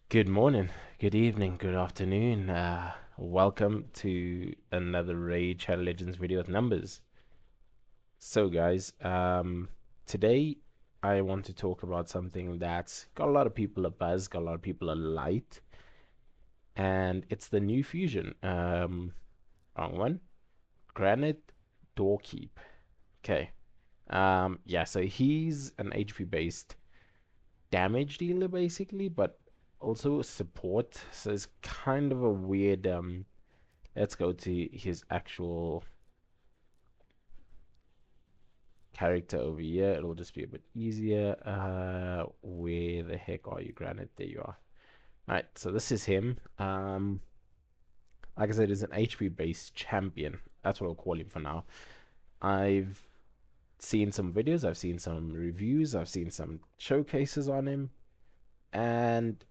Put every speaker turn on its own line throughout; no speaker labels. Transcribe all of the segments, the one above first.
Good morning, good evening, good afternoon. Welcome to another Raid Shadow Legends video with numbers. So, guys, today I want to talk about something that's got a lot of people a buzz, got a lot of people a light, and it's the new fusion. Wrong one. Granyt Doorkeep. Okay. Yeah, so he's an HP based damage dealer basically, but also support. So it's kind of a weird let's go to his actual character over here. It'll just be a bit easier. Where the heck are you, Granite? There you are. Alright, so this is him. Like I said, he's an HP based champion. That's what I'll call him for now. I've seen some videos, I've seen some reviews, I've seen some showcases on him, and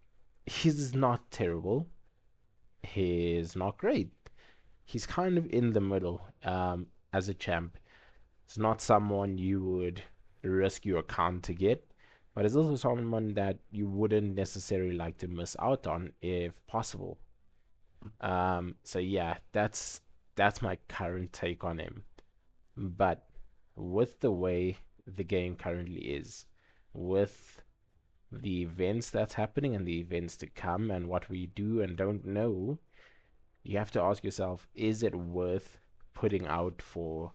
he's not terrible. He's not great. He's kind of in the middle as a champ. It's not someone you would risk your account to get, but it's also someone that you wouldn't necessarily like to miss out on if possible. So yeah, that's my current take on him. But with the way the game currently is, with the events that's happening and the events to come and what we do and don't know, you have to ask yourself, is it worth putting out for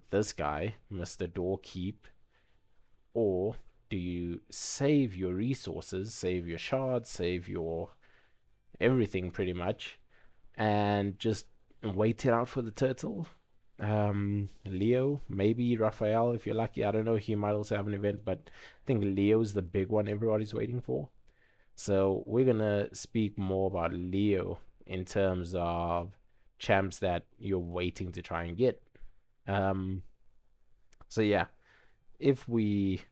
this guy, Mr. Doorkeep, or do you save your resources, save your shards, save your everything pretty much, and just wait it out for the turtle? Leo, maybe Raphael if you're lucky. I don't know. He might also have an event, but I think Leo's the big one everybody's waiting for. So we're gonna speak more about Leo in terms of champs that you're waiting to try and get. Um, so yeah, if we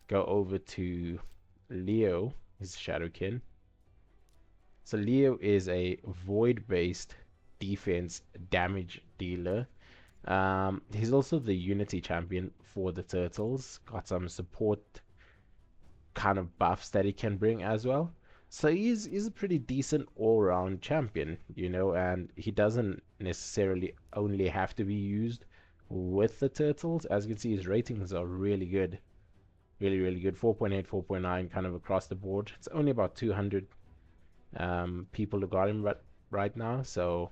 go over to Leo, his Shadowkin. So Leo is a void-based defense damage dealer. He's also the Unity champion for the Turtles. Got some support kind of buffs that he can bring as well. So he's a pretty decent all-round champion, and he doesn't necessarily only have to be used with the Turtles. As you can see, his ratings are really good. Really, really good. 4.8, 4.9, kind of across the board. It's only about 200 people who got him right now, so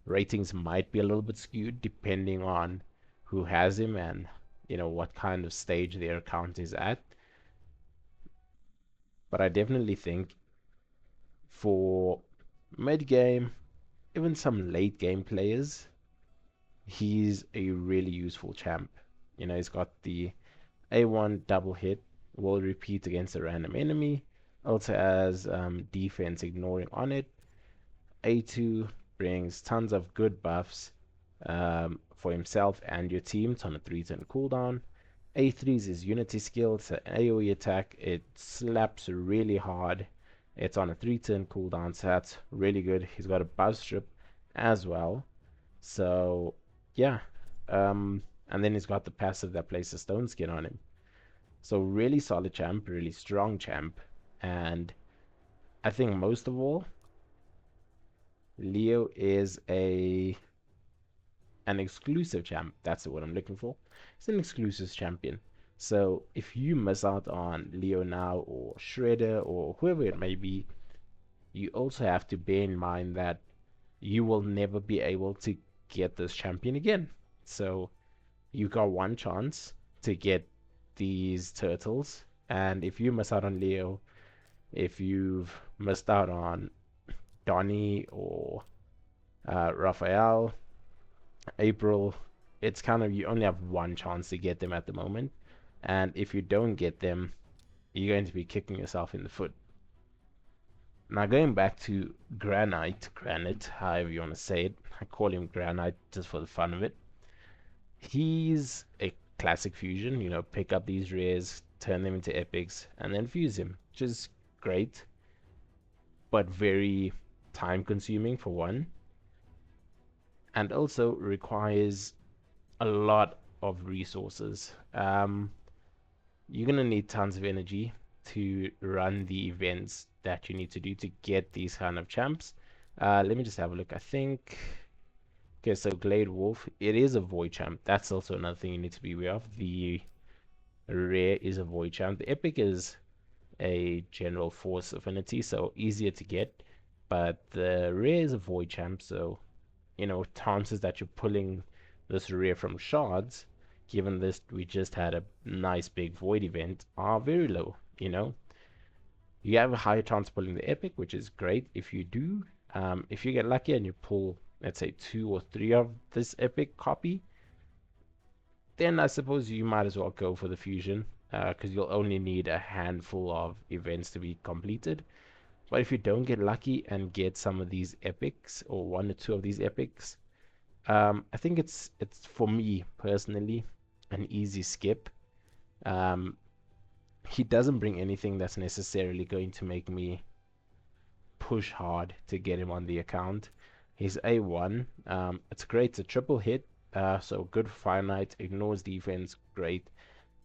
ratings might be a little bit skewed depending on who has him and what kind of stage their account is at. But I definitely think for mid game, even some late game players, he's a really useful champ. He's got the A1 double hit, will repeat against a random enemy. Also has defense ignoring on it. A2 brings tons of good buffs for himself and your team. It's on a 3-turn cooldown. A3 is his unity skill. It's an AoE attack. It slaps really hard. It's on a 3-turn cooldown, so that's really good. He's got a buzz strip as well. So, yeah. And then he's got the passive that places stone skin on him. So, really solid champ, really strong champ. And I think most of all, Leo is an exclusive champ. That's what I'm looking for. It's an exclusive champion. So if you miss out on Leo now or Shredder or whoever it may be, you also have to bear in mind that you will never be able to get this champion again. So you got one chance to get these turtles, and if you miss out on Leo, if you've missed out on Donnie or Raphael, April, it's kind of you only have one chance to get them at the moment. And if you don't get them, you're going to be kicking yourself in the foot. Now, going back to Granite, however you want to say it, I call him Granite just for the fun of it. He's a classic fusion, pick up these rares, turn them into epics, and then fuse him, which is great, but very time consuming for one, and also requires a lot of resources. You're gonna need tons of energy to run the events that you need to do to get these kind of champs. Let me just have a look. I think. Okay, so Glade Wolf, it is a void champ. That's also another thing you need to be aware of. The rare is a void champ. The epic is a general force affinity, so easier to get. But the rare is a void champ, so chances that you're pulling this rare from shards, given this we just had a nice big void event, are very low. You have a higher chance of pulling the epic, which is great if you do. If you get lucky and you pull, let's say, 2 or 3 of this epic copy, then I suppose you might as well go for the fusion, because you'll only need a handful of events to be completed. But if you don't get lucky and get some of these epics, or 1 or 2 of these epics, I think it's for me personally an easy skip. Um, he doesn't bring anything that's necessarily going to make me push hard to get him on the account. He's A1. It's great. It's a triple hit, so good for Fire Knight, ignores defense, great,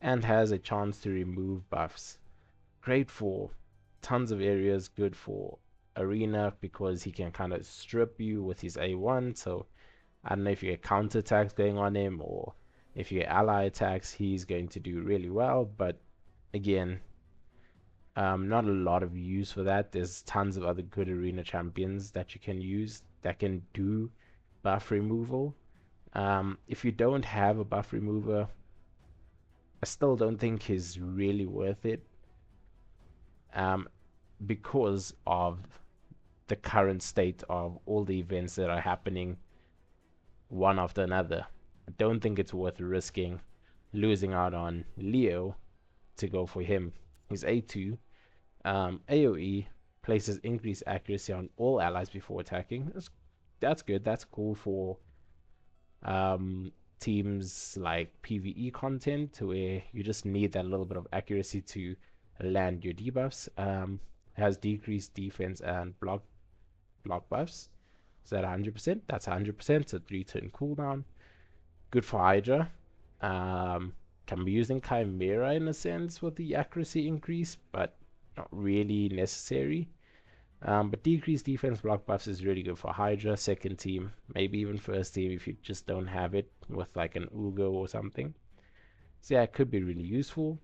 and has a chance to remove buffs. Great for tons of areas, good for arena because he can kind of strip you with his A1. So I don't know if you get counter attacks going on him or if you get ally attacks, he's going to do really well. But again, not a lot of use for that. There's tons of other good arena champions that you can use that can do buff removal. If you don't have a buff remover, I still don't think he's really worth it, because of the current state of all the events that are happening one after another. I don't think it's worth risking losing out on Leo to go for him. He's A2. AoE places increased accuracy on all allies before attacking. That's good. That's cool for teams like PvE content where you just need that little bit of accuracy to land your debuffs. Has decreased defense and block buffs. Is that 100%? That's 100%. It's a 3-turn cooldown. Good for Hydra. Can be used in Chimera in a sense with the accuracy increase, but not really necessary. But decreased defense block buffs is really good for Hydra, second team, maybe even first team if you just don't have it with like an Ugo or something. So yeah, it could be really useful.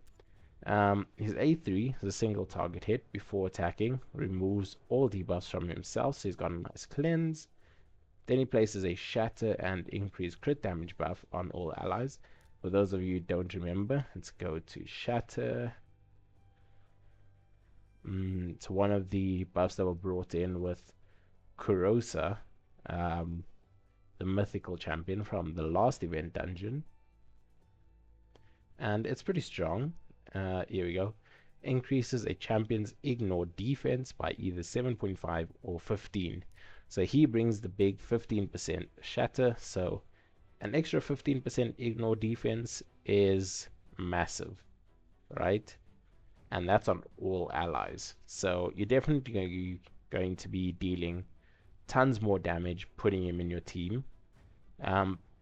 His A3 is a single target hit before attacking, removes all debuffs from himself, so he's got a nice cleanse. Then he places a shatter and increased crit damage buff on all allies. For those of you who don't remember, let's go to shatter. It's one of the buffs that were brought in with Kurosa, the mythical champion from the last event dungeon. And it's pretty strong. Here we go. Increases a champion's ignore defense by either 7.5 or 15. So he brings the big 15% shatter. So an extra 15% ignore defense is massive, right? And that's on all allies. So you're definitely going to be dealing tons more damage putting him in your team,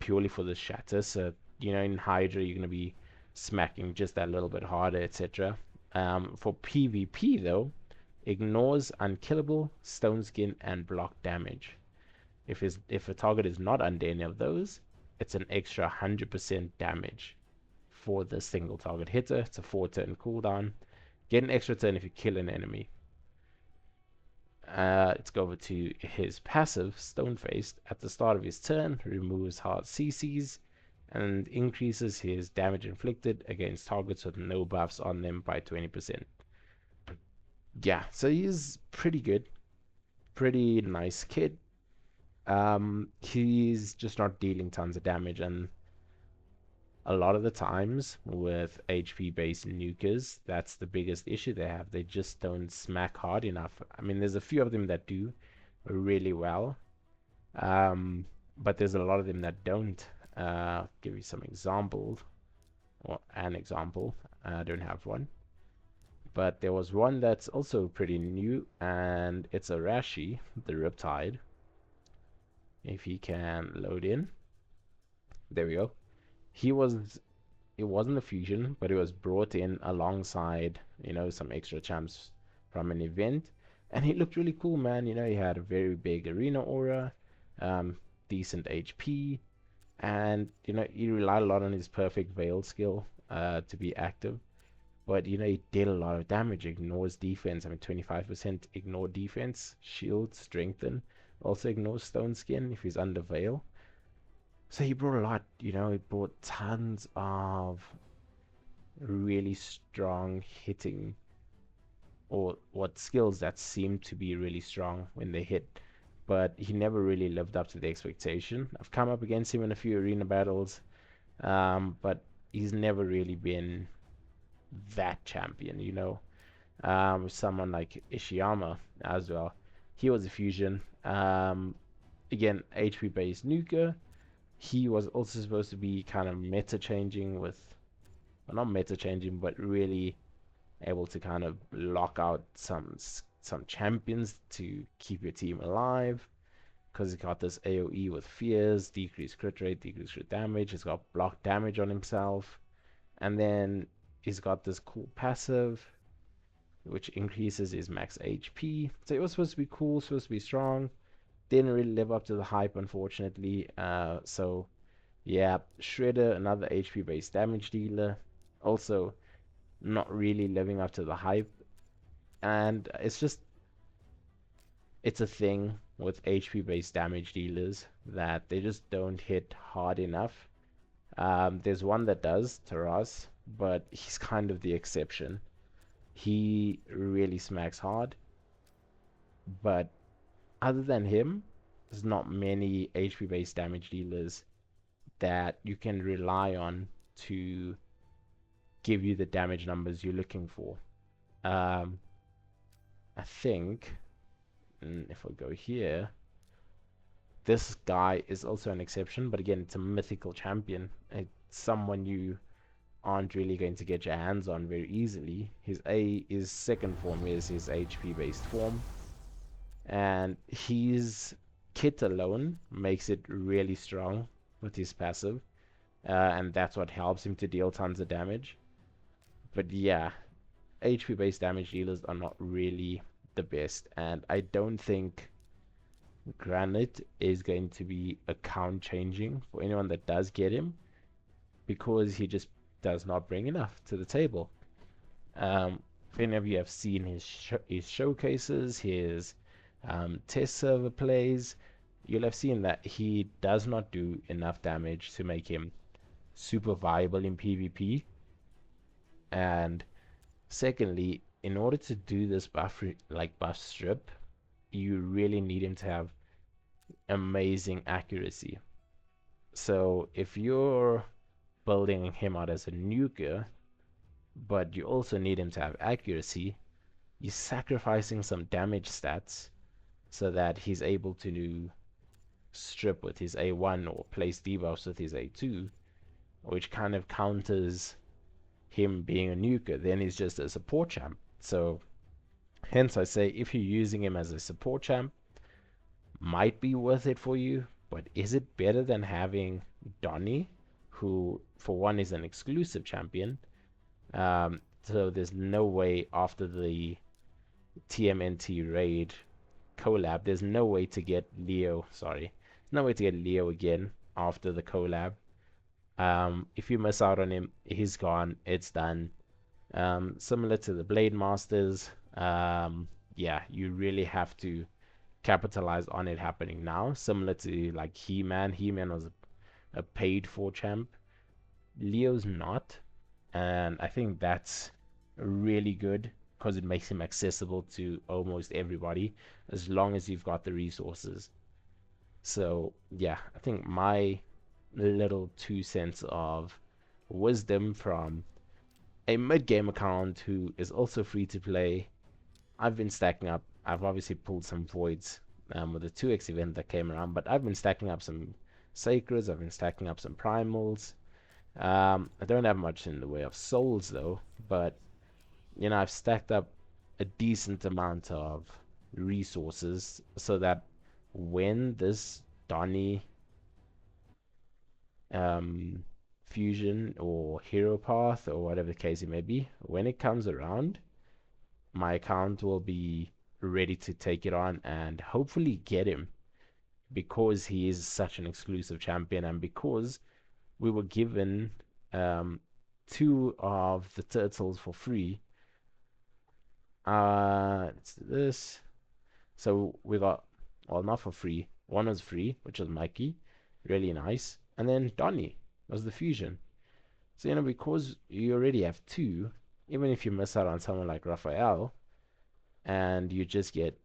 purely for the shatter. So in Hydra you're going to be smacking just that little bit harder, etc. For PvP though, ignores unkillable, stone skin, and block damage. If a target is not under any of those, it's an extra 100% damage for the single target hitter. It's a 4-turn cooldown. Get an extra turn if you kill an enemy. Let's go over to his passive, Stone-Faced. At the start of his turn, removes hard CCs and increases his damage inflicted against targets with no buffs on them by 20%. Yeah, so he's pretty good. Pretty nice kid. He's just not dealing tons of damage, and a lot of the times with HP based nukers, that's the biggest issue they have. They just don't smack hard enough. I mean, there's a few of them that do really well, but there's a lot of them that don't. Give you some examples, or an example. I don't have one, but there was one that's also pretty new, and it's Arashi, the Riptide. If he can load in, there we go. It wasn't a fusion, but it was brought in alongside some extra champs from an event. And he looked really cool, man. He had a very big arena aura, um, decent HP, and he relied a lot on his perfect veil skill to be active. But he did a lot of damage. Ignores defense. I mean, 25% ignore defense, shield, strengthen. Also ignores stone skin if he's under veil. So he brought a lot. He brought tons of really strong hitting, or what skills that seem to be really strong when they hit. But he never really lived up to the expectation. I've come up against him in a few arena battles, but he's never really been that champion. Someone like Ishiyama as well. He was a fusion. Again, HP based nuker. He was also supposed to be kind of meta changing with, well, not meta changing, but really able to kind of lock out some champions to keep your team alive. Because he's got this AoE with fears, decreased crit rate, decreased crit damage. He's got block damage on himself, and then he's got this cool passive which increases his max HP. So it was supposed to be cool, supposed to be strong. Didn't really live up to the hype, unfortunately. So yeah, Shredder, another HP based damage dealer, also not really living up to the hype. And it's a thing with HP based damage dealers that they just don't hit hard enough. There's one that does, Taras, but he's kind of the exception. He really smacks hard, but other than him, there's not many HP based damage dealers that you can rely on to give you the damage numbers you're looking for. Um, I think if I go here, this guy is also an exception, but again, it's a mythical champion. It's someone you aren't really going to get your hands on very easily. His second form is his HP based form, and his kit alone makes it really strong with his passive, and that's what helps him to deal tons of damage. But yeah, HP based damage dealers are not really the best, and I don't think Granyt is going to be account changing for anyone that does get him, because he just does not bring enough to the table. If any of you have seen his showcases, his test server plays, you'll have seen that he does not do enough damage to make him super viable in PvP. And secondly, in order to do this buff strip, you really need him to have amazing accuracy. So if you're building him out as a nuker, but you also need him to have accuracy, you're sacrificing some damage stats so that he's able to do strip with his A1 or place debuffs with his A2, which kind of counters him being a nuker. Then he's just a support champ. So hence I say, if you're using him as a support champ, might be worth it for you, but is it better than having Donny, who for one is an exclusive champion? So there's no way after the TMNT raid collab, there's no way to get Leo. Sorry, no way to get Leo again after the collab. If you miss out on him, he's gone. It's done. Similar to the Blade Masters. Yeah, you really have to capitalize on it happening now. Similar to like He-Man. He-Man was a paid for champ. Leo's not, and I think that's really good because it makes him accessible to almost everybody as long as you've got the resources. So yeah, I think my little 2 cents of wisdom from a mid-game account who is also free to play. I've been stacking up. I've obviously pulled some voids with the 2x event that came around, but I've been stacking up some sacreds. I've been stacking up some primals. I don't have much in the way of souls though, but I've stacked up a decent amount of resources so that when this Donny fusion or hero path or whatever the case it may be, when it comes around, my account will be ready to take it on and hopefully get him, because he is such an exclusive champion, and because we were given um, two of the turtles for free. It's this. So we got, well, not for free. One was free, which was Mikey, really nice, and then Donnie was the fusion. So because you already have two, even if you miss out on someone like Raphael, and you just get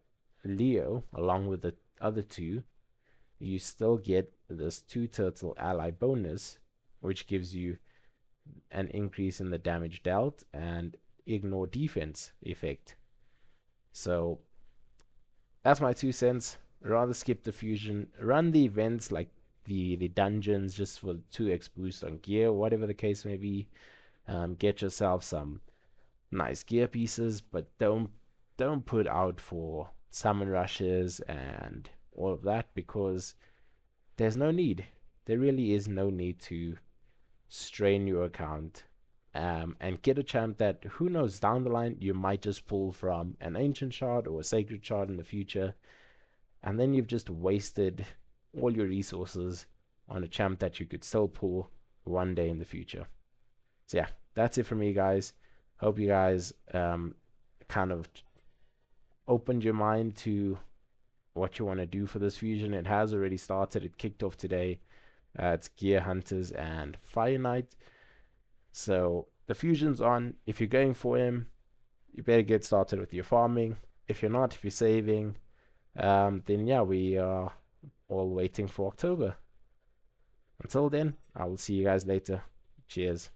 Leo along with the other two, you still get this two turtle ally bonus, which gives you an increase in the damage dealt and ignore defense effect. So that's my 2 cents. Rather skip the fusion, run the events like the dungeons just for 2x boost on gear, whatever the case may be. Get yourself some nice gear pieces, but don't put out for summon rushes and all of that, because there's no need. There really is no need to strain your account, and get a champ that, who knows, down the line you might just pull from an ancient shard or a sacred shard in the future, and then you've just wasted all your resources on a champ that you could still pull one day in the future. So yeah, that's it for me, guys. Hope you guys kind of opened your mind to what you want to do for this fusion. It has already started. It kicked off today. It's Gear Hunters and Fire Knight. So the fusion's on. If you're going for him, you better get started with your farming. If you're not, if you're saving, then yeah, we are all waiting for October. Until then, I will see you guys later. Cheers.